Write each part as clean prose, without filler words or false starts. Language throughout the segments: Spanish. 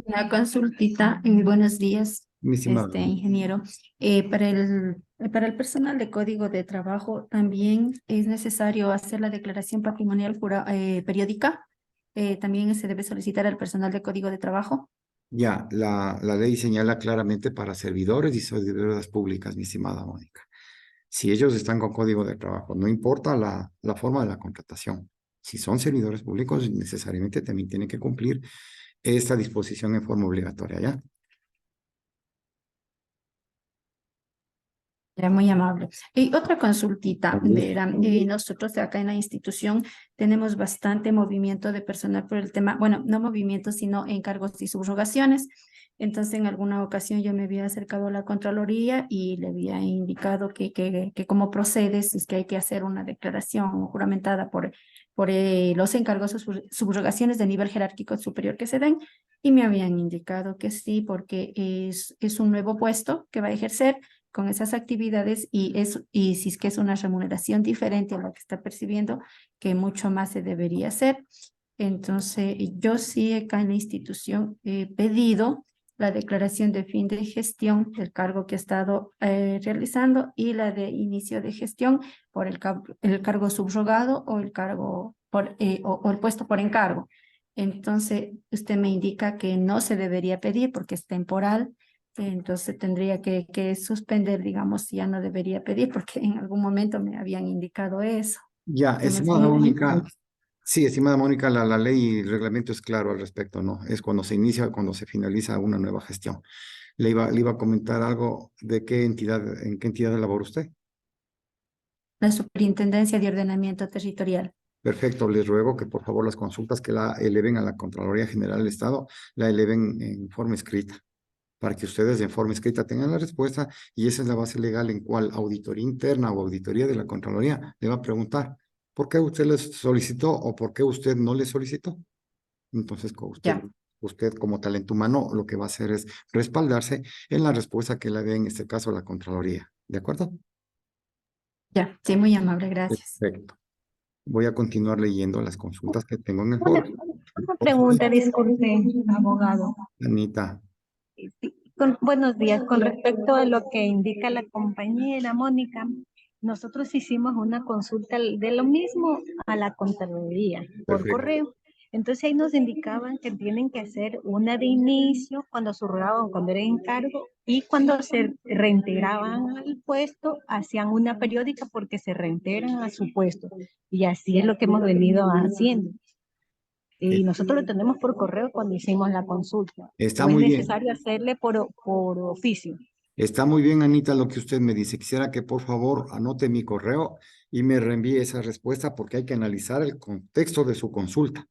Una consultita, buenos días, Mi estimado. ingeniero. Para el personal de código de trabajo también es necesario hacer la declaración patrimonial periódica. También se debe solicitar al personal de código de trabajo. Ya, la ley señala claramente para servidores y servidoras públicas, mi estimada Mónica. Si ellos están con código de trabajo, no importa la forma de la contratación. Si son servidores públicos, necesariamente también tienen que cumplir esta disposición en forma obligatoria, ¿ya? Ya, muy amable. Y otra consultita, Con gusto. verán, nosotros acá en la institución tenemos bastante movimiento de personal por el tema, bueno, no movimiento, sino encargos y subrogaciones. Entonces, en alguna ocasión yo me había acercado a la Contraloría y le había indicado que cómo procede, si es que hay que hacer una declaración juramentada por los encargos o subrogaciones de nivel jerárquico superior que se den. Y me habían indicado que sí, porque es un nuevo puesto que va a ejercer con esas actividades y si es que es una remuneración diferente a la que está percibiendo, que mucho más se debería hacer. Entonces, yo sí acá en la institución he pedido la declaración de fin de gestión del cargo que he estado realizando y la de inicio de gestión por el cargo subrogado o el cargo o el puesto por encargo. Entonces, usted me indica que no se debería pedir porque es temporal, entonces tendría que suspender, digamos, si ya no debería pedir, porque en algún momento me habían indicado eso. Ya, Que más estimada bien, Mónica, sí, estimada Mónica, la ley y el reglamento es claro al respecto, ¿no? Es cuando se inicia, cuando se finaliza una nueva gestión. Le iba a comentar algo de en qué entidad labora usted. la Superintendencia de Ordenamiento Territorial. Perfecto, les ruego que por favor las consultas que la eleven a la Contraloría General del Estado, la eleven en forma escrita, para que ustedes en forma escrita tengan la respuesta y esa es la base legal en cual auditoría interna o auditoría de la Contraloría le va a preguntar por qué usted les solicitó o por qué usted no le solicitó. Entonces, Ya, usted como talento humano lo que va a hacer es respaldarse en la respuesta que le dé en este caso la Contraloría. ¿De acuerdo? ya, sí, muy amable, gracias. Perfecto. Voy a continuar leyendo las consultas que tengo en el Una, foro. una pregunta, disculpe, abogado. Anita, Sí, buenos días. Con respecto a lo que indica la compañera Mónica, nosotros hicimos una consulta de lo mismo a la Contraloría por perfecto. correo. Entonces ahí nos indicaban que tienen que hacer una de inicio cuando subrogaban, cuando era encargo, y cuando se reintegraban al puesto, hacían una periódica porque se reintegran a su puesto. Y así es lo que hemos venido haciendo. Eh, Y nosotros lo tenemos por correo cuando hicimos la consulta. Está ¿O es muy bien. necesario hacerle por oficio? Está muy bien, Anita, lo que usted me dice. Quisiera que por favor anote mi correo y me reenvíe esa respuesta porque hay que analizar el contexto de su consulta.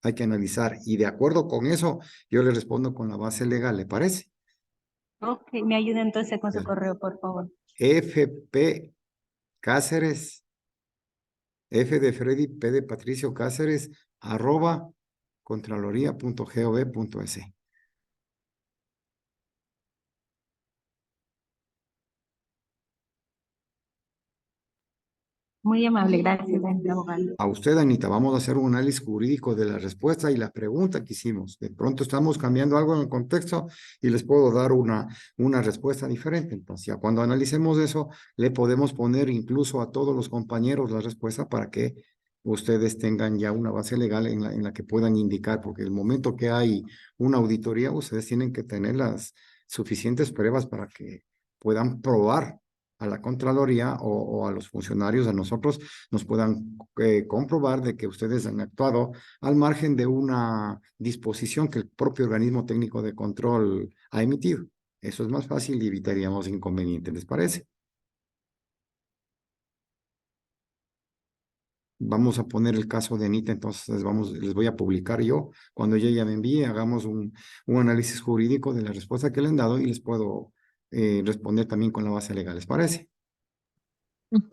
Hay que analizar y de acuerdo con eso yo le respondo con la base legal, ¿le parece? Ok, me ayuda entonces con su Ya. correo, por favor. FP Cáceres, F de Freddy, P de Patricio Cáceres, @ contraloría.gov.es. Muy amable, gracias, abogado. A usted, Anita, vamos a hacer un análisis jurídico de la respuesta y la pregunta que hicimos. De pronto estamos cambiando algo en el contexto y les puedo dar una respuesta diferente. Entonces, ya cuando analicemos eso, le podemos poner incluso a todos los compañeros la respuesta para que ustedes tengan ya una base legal en la que puedan indicar, porque el momento que hay una auditoría, ustedes tienen que tener las suficientes pruebas para que puedan probar a la Contraloría o a los funcionarios, a nosotros, nos puedan comprobar de que ustedes han actuado al margen de una disposición que el propio organismo técnico de control ha emitido. Eso es más fácil y evitaríamos inconvenientes, ¿les parece? Vamos a poner el caso de Anita, entonces les voy a publicar yo. Cuando ella ya me envíe, hagamos un análisis jurídico de la respuesta que le han dado y les puedo responder también con la base legal, ¿les parece?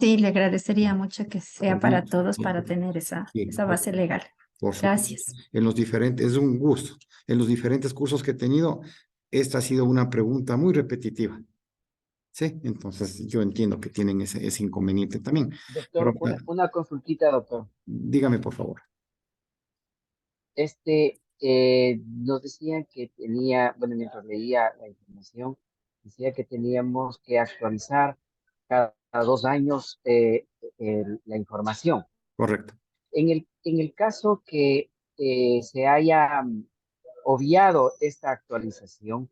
Sí, le agradecería mucho que sea Con para gusto. todos para tener Sí, esa base legal. por supuesto. Gracias. Es un gusto. En los diferentes cursos que he tenido, esta ha sido una pregunta muy repetitiva. Sí, entonces yo entiendo que tienen ese inconveniente también. Pero Doctor, una consultita, doctor. dígame, por favor. nos decían que tenía, bueno, mientras leía la información, decía que teníamos que actualizar cada 2 años la información. Correcto. En el caso que se haya obviado esta actualización,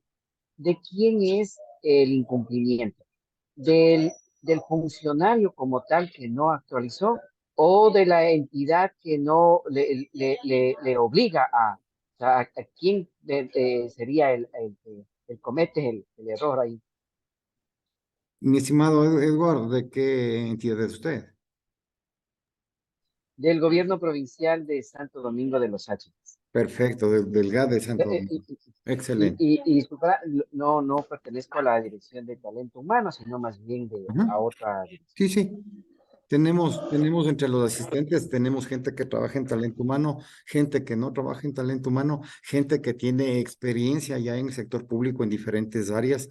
¿de quién es el incumplimiento? ¿Del funcionario como tal que no actualizó o de la entidad que no le obliga a? O sea, ¿a quién sería el que comete el error ahí? Mi estimado Eduardo, ¿de qué entidad es usted? Del gobierno provincial de Santo Domingo de los Áchilas. Perfecto, del GAD de Eh, Santo eh, Domingo. y, Excelente. no pertenezco a la dirección de talento humano, sino más bien a Ujú. otra dirección. Sí, sí. Tenemos entre los asistentes, tenemos gente que trabaja en talento humano, gente que no trabaja en talento humano, gente que tiene experiencia ya en el sector público en diferentes áreas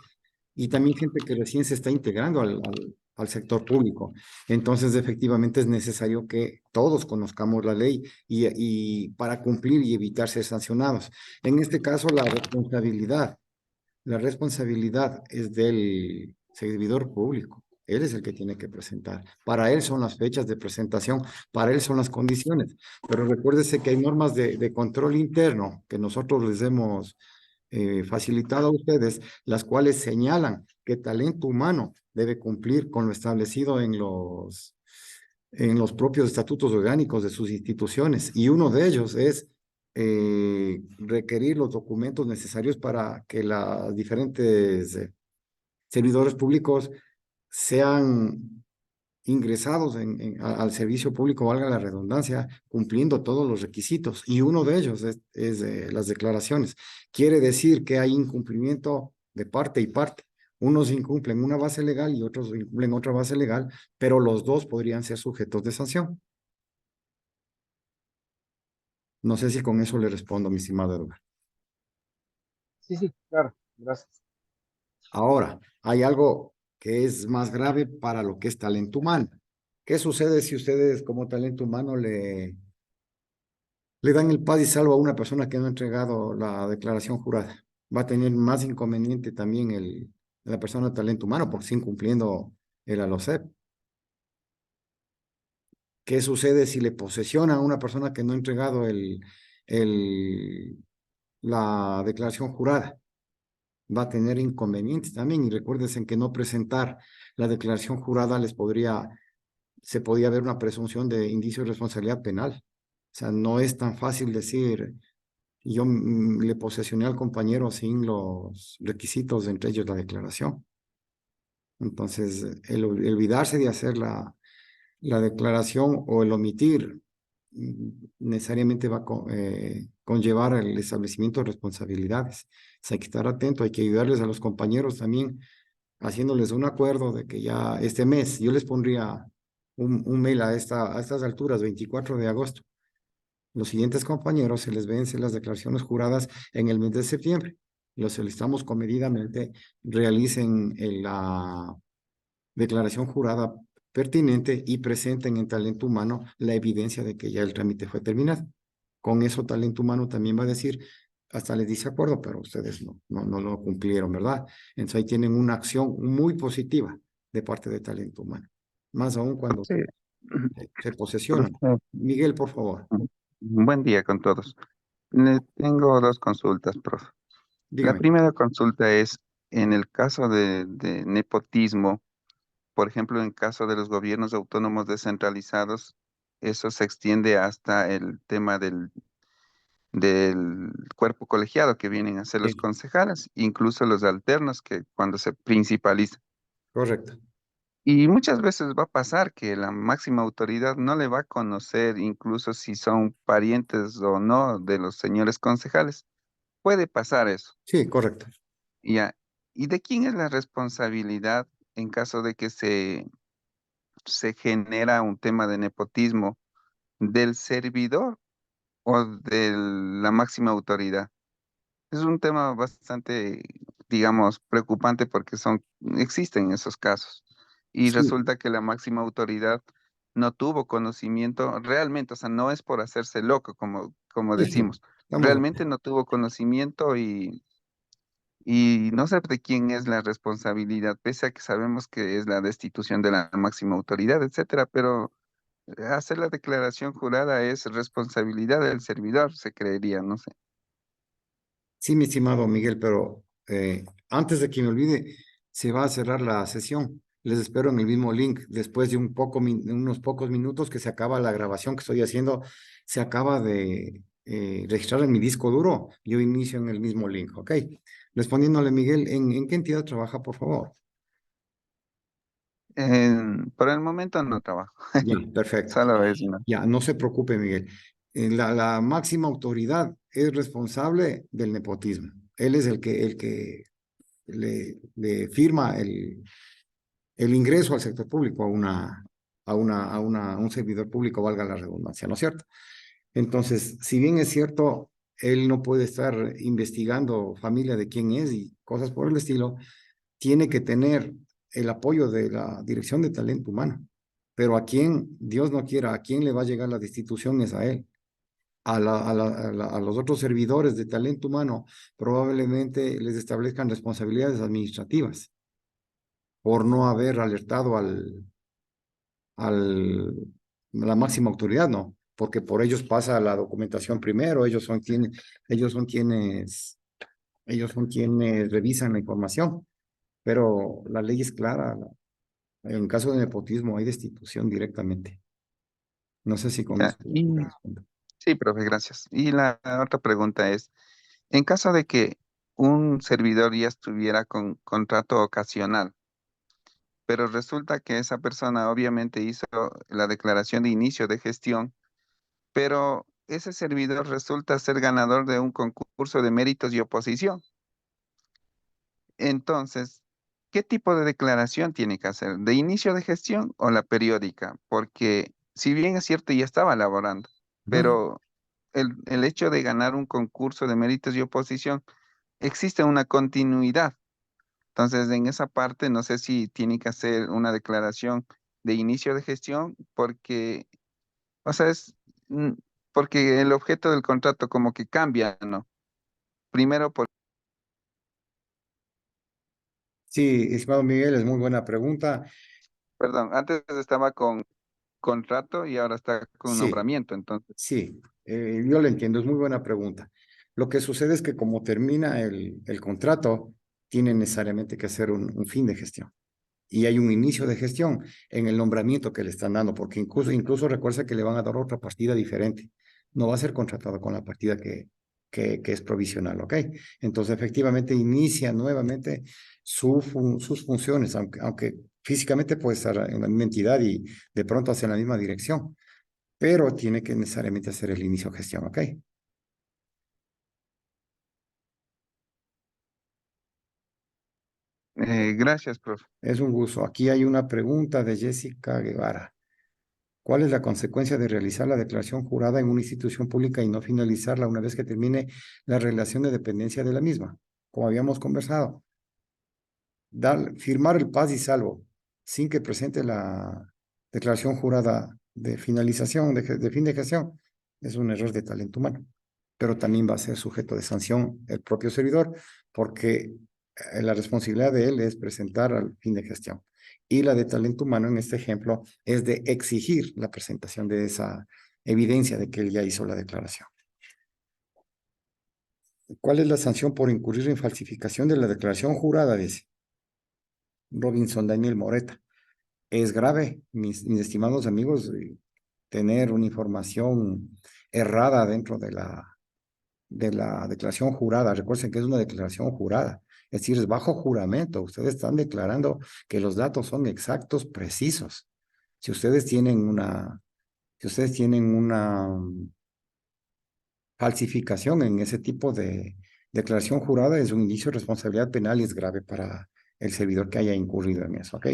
y también gente que recién se está integrando al sector público. Entonces, efectivamente, es necesario que todos conozcamos la ley y para cumplir y evitar ser sancionados. En este caso, la responsabilidad es del servidor público. Él es el que tiene que presentar. Para él son las fechas de presentación, para él son las condiciones. Pero recuérdese que hay normas de control interno que nosotros les hemos facilitado a ustedes, las cuales señalan que talento humano debe cumplir con lo establecido en los propios estatutos orgánicos de sus instituciones. Y uno de ellos es requerir los documentos necesarios para que los diferentes servidores públicos sean ingresados al servicio público, valga la redundancia, cumpliendo todos los requisitos. Y uno de ellos es las declaraciones. Quiere decir que hay incumplimiento de parte y parte. Unos incumplen una base legal y otros incumplen otra base legal, pero los dos podrían ser sujetos de sanción. No sé si con eso le respondo, mi estimado Edgar. Sí, sí, claro, gracias. Ahora, hay algo que es más grave para lo que es talento humano. ¿Qué sucede si ustedes como talento humano le dan el paz y salvo a una persona que no ha entregado la declaración jurada? Va a tener más inconveniente también la persona de talento humano por sin cumpliendo el ALOCEP. ¿Qué sucede si le posesionan a una persona que no ha entregado el, la declaración jurada? Va a tener inconvenientes también. Y recuérdense que no presentar la declaración jurada se podía ver una presunción de indicio de responsabilidad penal. O sea, no es tan fácil decir, yo le posesioné al compañero sin los requisitos, entre ellos la declaración. Entonces, el olvidarse de hacer la declaración o el omitir necesariamente va a conllevar el establecimiento de responsabilidades. O sea, hay que estar atento, hay que ayudarles a los compañeros también, haciéndoles un acuerdo de que ya este mes, yo les pondría un mail a estas alturas, 24 de agosto. Los siguientes compañeros se les vencen las declaraciones juradas en el mes de septiembre. Los solicitamos comedidamente realicen la declaración jurada pertinente y presenten en talento humano la evidencia de que ya el trámite fue terminado. Con eso talento humano también va a decir, hasta les dice acuerdo, pero ustedes no lo cumplieron, ¿verdad? Entonces ahí tienen una acción muy positiva de parte de talento humano, más aún cuando Sí. se posesionan. Profe, Miguel, por favor, buen día con todos. Le tengo dos consultas, profe. La dígame. primera consulta es, en el caso de nepotismo, por ejemplo, en caso de los gobiernos autónomos descentralizados, eso se extiende hasta el tema del cuerpo colegiado que vienen a ser los Sí, concejales, incluso los alternos que cuando se principalizan. correcto. Y muchas veces va a pasar que la máxima autoridad no le va a conocer, incluso si son parientes o no de los señores concejales. Puede pasar eso. Sí, correcto. Ya. ¿Y de quién es la responsabilidad en caso de que se genera un tema de nepotismo? ¿Del servidor o de la máxima autoridad? Es un tema bastante, digamos, preocupante porque existen esos casos. Y Sí, resulta que la máxima autoridad no tuvo conocimiento realmente, o sea, no es por hacerse loco, como sí, sí. decimos, realmente no tuvo conocimiento y no sé de quién es la responsabilidad, pese a que sabemos que es la destitución de la máxima autoridad, etcétera, pero hacer la declaración jurada es responsabilidad del servidor, se creería, no sé. Sí, mi estimado Miguel, pero antes de que me olvide, se va a cerrar la sesión. Les espero en el mismo link. Después de unos pocos minutos que se acaba la grabación que estoy haciendo, se acaba de registrar en mi disco duro. Yo inicio en el mismo link, ¿ok? Respondiéndole, Miguel, ¿en qué entidad trabaja, por favor? Por el momento no trabajo, Ya, perfecto. solo es una. Ya, no se preocupe, Miguel. La máxima autoridad es responsable del nepotismo. Él es el que le firma el ingreso al sector público a un servidor público, valga la redundancia, ¿no es cierto? Entonces, si bien es cierto, él no puede estar investigando familia de quién es y cosas por el estilo, tiene que tener el apoyo de la Dirección de Talento Humano. Pero a quien, Dios no quiera, a quién le va a llegar la destitución es a él. A los otros servidores de talento humano probablemente les establezcan responsabilidades administrativas por no haber alertado al la máxima autoridad, ¿no? Porque por ellos pasa la documentación primero, ellos son quienes, ellos son quienes revisan la información, pero la ley es clara, en caso de nepotismo hay destitución directamente. No sé si con Ya, eso y respondo. sí, profe, gracias. Y la otra pregunta es, en caso de que un servidor ya estuviera con contrato ocasional, pero resulta que esa persona obviamente hizo la declaración de inicio de gestión, pero ese servidor resulta ser ganador de un concurso de méritos y oposición. Entonces, ¿qué tipo de declaración tiene que hacer? ¿De inicio de gestión o la periódica? Porque si bien es cierto, ya estaba laborando, Ujú. pero el hecho de ganar un concurso de méritos y oposición, existe una continuidad. Entonces, en esa parte, no sé si tiene que hacer una declaración de inicio de gestión, porque, o sea, porque el objeto del contrato como que cambia, ¿no? Primero, Sí, estimado Miguel, es muy buena pregunta. perdón, antes estaba con contrato y ahora está con Sí, nombramiento, entonces, sí, yo lo entiendo, es muy buena pregunta. Lo que sucede es que como termina el contrato, tiene necesariamente que hacer un fin de gestión. Y hay un inicio de gestión en el nombramiento que le están dando, porque incluso recuerda que le van a dar otra partida diferente. No va a ser contratado con la partida que es provisional, ¿ok? Entonces, efectivamente, inicia nuevamente sus funciones, aunque físicamente puede estar en la misma entidad y de pronto hacia la misma dirección, pero tiene que necesariamente hacer el inicio de gestión, ¿ok? gracias, profe. Es un gusto. Aquí hay una pregunta de Jessica Guevara. ¿Cuál es la consecuencia de realizar la declaración jurada en una institución pública y no finalizarla una vez que termine la relación de dependencia de la misma? Como habíamos conversado, firmar el paz y salvo sin que presente la declaración jurada de finalización, de fin de gestión, es un error de talento humano, pero también va a ser sujeto de sanción el propio servidor porque la responsabilidad de él es presentar al fin de gestión. Y la de talento humano en este ejemplo es de exigir la presentación de esa evidencia de que él ya hizo la declaración. ¿Cuál es la sanción por incurrir en falsificación de la declaración jurada? Dice Robinson Daniel Moreta. Es grave, mis estimados amigos, tener una información errada dentro de la declaración jurada. Recuerden que es una declaración jurada, es decir, es bajo juramento. Ustedes están declarando que los datos son exactos, precisos. Si ustedes tienen una falsificación en ese tipo de declaración jurada, es un indicio de responsabilidad penal y es grave para el servidor que haya incurrido en eso. ¿Ok?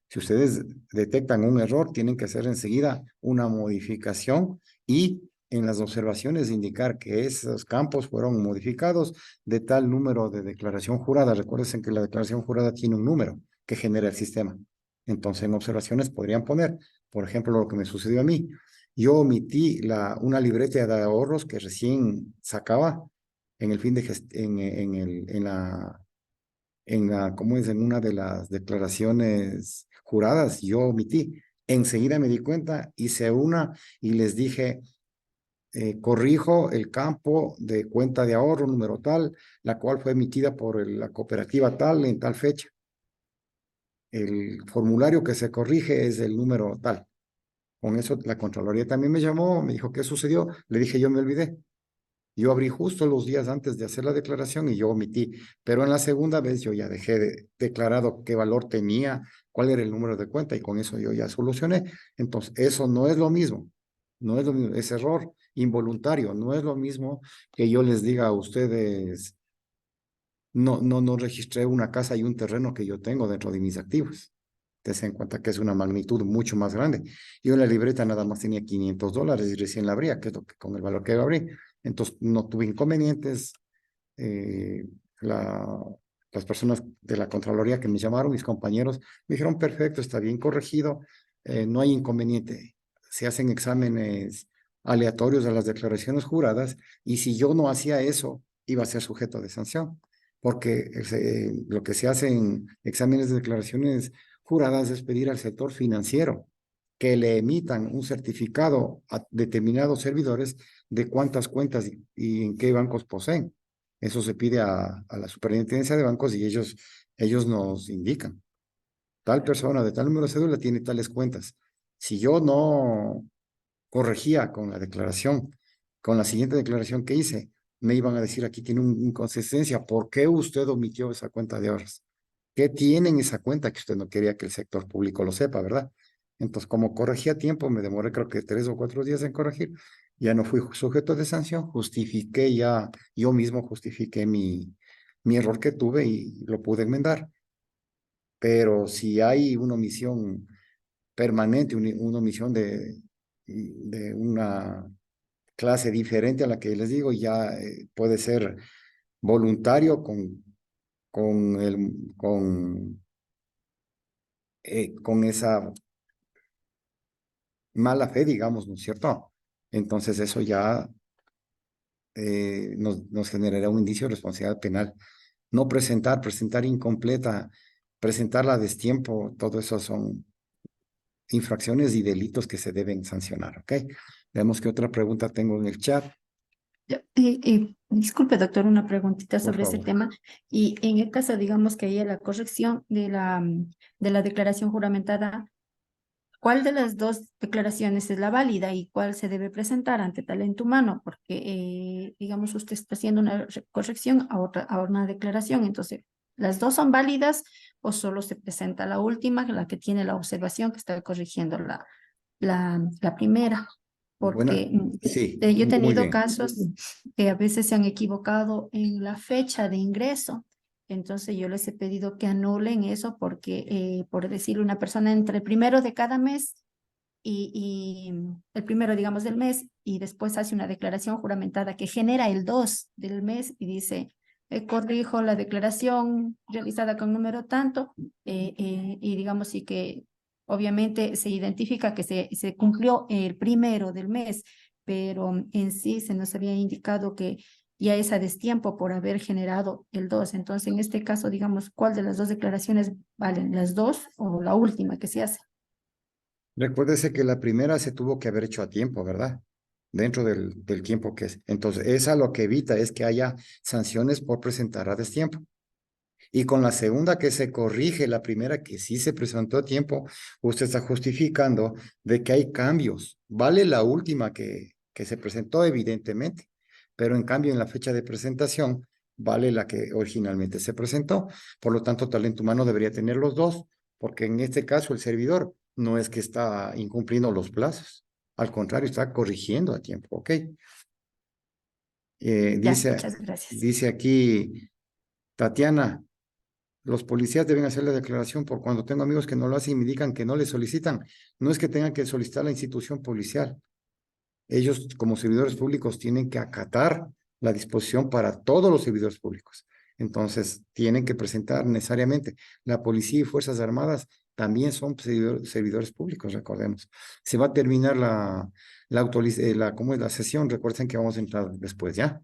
Si ustedes detectan un error, tienen que hacer enseguida una modificación y en las observaciones indicar que esos campos fueron modificados de tal número de declaración jurada. Recuerden que la declaración jurada tiene un número que genera el sistema. Entonces, en observaciones podrían poner, por ejemplo, lo que me sucedió a mí. yo omití una libreta de ahorros que recién sacaba en el fin de ¿cómo es? En una de las declaraciones juradas, yo omití. Enseguida me di cuenta, hice una y les dije, corrijo el campo de cuenta de ahorro número tal, la cual fue emitida por la cooperativa tal en tal fecha. El formulario que se corrige es el número tal. Con eso la Contraloría también me llamó, me dijo, ¿qué sucedió? Le dije, yo me olvidé. Yo abrí justo los días antes de hacer la declaración y yo omití, pero en la segunda vez yo ya dejé declarado qué valor tenía, cuál era el número de cuenta y con eso yo ya solucioné. Entonces, eso no es lo mismo, no es lo mismo, es error involuntario, no es lo mismo que yo les diga a ustedes, no registré una casa y un terreno que yo tengo dentro de mis activos. Tense en cuenta que es una magnitud mucho más grande. Yo en la libreta nada más tenía $500 y recién la abría, que es lo que con el valor que la abrí. Entonces no tuve inconvenientes. Eh, las personas de la Contraloría que me llamaron, mis compañeros, me dijeron, perfecto, está bien corregido, no hay inconveniente. Se hacen exámenes aleatorios a las declaraciones juradas y si yo no hacía eso, iba a ser sujeto de sanción. Porque lo que se hace en exámenes de declaraciones juradas es pedir al sector financiero que le emitan un certificado a determinados servidores de cuántas cuentas y en qué bancos poseen. Eso se pide a la superintendencia de bancos y ellos nos indican. Tal persona de tal número de cédula tiene tales cuentas. Si yo no corregía con la declaración, con la siguiente declaración que hice, me iban a decir, aquí tiene una inconsistencia, ¿por qué usted omitió esa cuenta de ahorros? ¿Qué tiene en esa cuenta que usted no quería que el sector público lo sepa, verdad? Entonces, como corregí a tiempo, me demoré creo que 3 o 4 días en corregir, ya no fui sujeto de sanción, justifiqué ya, yo mismo justifiqué mi error que tuve y lo pude enmendar. Pero si hay una omisión permanente, una omisión de una clase diferente a la que les digo, ya puede ser voluntario con esa mala fe, digamos, ¿no es cierto? Entonces eso ya nos generará un indicio de responsabilidad penal. No presentar incompleta, presentarla a destiempo, todo eso son infracciones y delitos que se deben sancionar, ¿ok? Vemos que otra pregunta tengo en el chat, Disculpe, doctor, una preguntita por sobre ese favor. tema. Y en el caso, digamos, que haya la corrección de la declaración juramentada, ¿cuál de las dos declaraciones es la válida y cuál se debe presentar ante talento humano? Porque, digamos, usted está haciendo una corrección a una declaración, entonces, ¿las dos son válidas o solo se presenta la última, la que tiene la observación que está corrigiendo la primera? Buena, Porque sí, yo he muy tenido bien. casos que a veces se han equivocado en la fecha de ingreso. Entonces yo les he pedido que anulen eso porque, por decirle, una persona entre el primero de cada mes y el primero, digamos, del mes y después hace una declaración juramentada que genera el 2 del mes y dice, corrijo la declaración realizada con número tanto y digamos y que obviamente se identifica que se cumplió el primero del mes, pero en sí se nos había indicado que ya es a destiempo por haber generado el 2. Entonces, en este caso, digamos, ¿cuál de las dos declaraciones valen? ¿Las dos o la última que se hace? Recuérdese que la primera se tuvo que haber hecho a tiempo, ¿verdad? Dentro del tiempo que es. Entonces, esa lo que evita es que haya sanciones por presentar a destiempo. Y con la segunda que se corrige, la primera que sí se presentó a tiempo, usted está justificando de que hay cambios. Vale la última que se presentó, evidentemente, pero en cambio en la fecha de presentación vale la que originalmente se presentó. Por lo tanto, talento humano debería tener los dos, porque en este caso el servidor no es que está incumpliendo los plazos, al contrario, está corrigiendo a tiempo, ¿ok? Ya, Dice, muchas gracias. dice aquí Tatiana, los policías deben hacer la declaración por cuando tengo amigos que no lo hacen y me indican que no le solicitan. No es que tengan que solicitar la institución policial. Ellos, como servidores públicos, tienen que acatar la disposición para todos los servidores públicos. Entonces, tienen que presentar necesariamente. La policía y Fuerzas Armadas también son servidores públicos, recordemos. Se va a terminar ¿cómo es la sesión? Recuerden que vamos a entrar después, ¿ya?